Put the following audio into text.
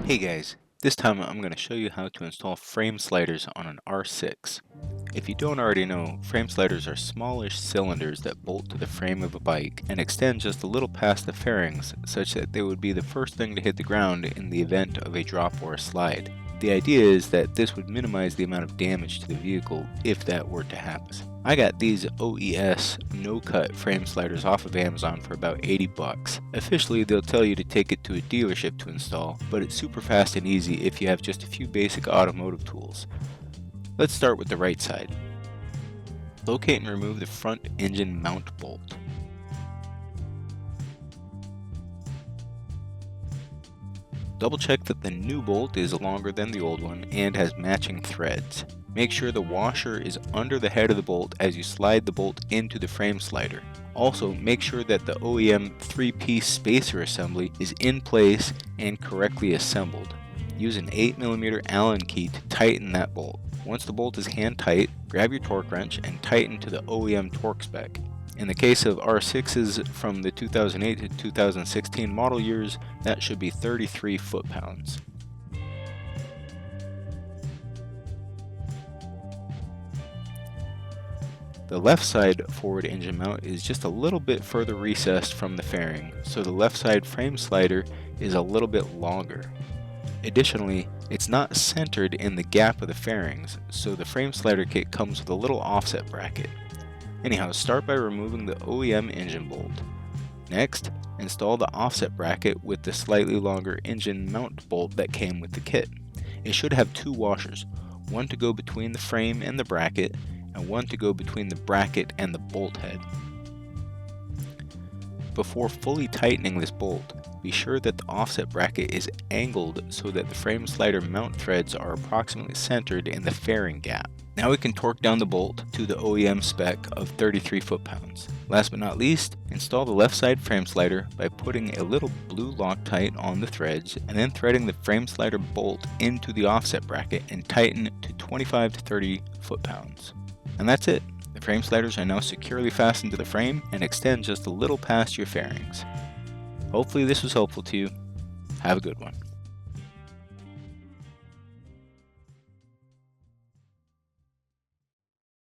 Hey guys, this time I'm going to show you how to install frame sliders on an R6. If you don't already know, frame sliders are smallish cylinders that bolt to the frame of a bike and extend just a little past the fairings such that they would be the first thing to hit the ground in the event of a drop or a slide. The idea is that this would minimize the amount of damage to the vehicle if that were to happen. I got these OES no-cut frame sliders off of Amazon for about 80 bucks. Officially, they'll tell you to take it to a dealership to install, but it's super fast and easy if you have just a few basic automotive tools. Let's start with the right side. Locate and remove the front engine mount bolt. Double check that the new bolt is longer than the old one and has matching threads. Make sure the washer is under the head of the bolt as you slide the bolt into the frame slider. Also, make sure that the OEM 3-piece spacer assembly is in place and correctly assembled. Use an 8mm Allen key to tighten that bolt. Once the bolt is hand tight, grab your torque wrench and tighten to the OEM torque spec. In the case of R6s from the 2008 to 2016 model years, that should be 33 foot-pounds. The left side forward engine mount is just a little bit further recessed from the fairing, so the left side frame slider is a little bit longer. Additionally, it's not centered in the gap of the fairings, so the frame slider kit comes with a little offset bracket. Anyhow, start by removing the OEM engine bolt. Next, install the offset bracket with the slightly longer engine mount bolt that came with the kit. It should have two washers, one to go between the frame and the bracket, and one to go between the bracket and the bolt head. Before fully tightening this bolt, be sure that the offset bracket is angled so that the frame slider mount threads are approximately centered in the fairing gap. Now we can torque down the bolt to the OEM spec of 33 foot-pounds. Last but not least, install the left side frame slider by putting a little blue Loctite on the threads and then threading the frame slider bolt into the offset bracket and tighten to 25 to 30 foot-pounds. And that's it. The frame sliders are now securely fastened to the frame and extend just a little past your fairings. Hopefully this was helpful to you. Have a good one.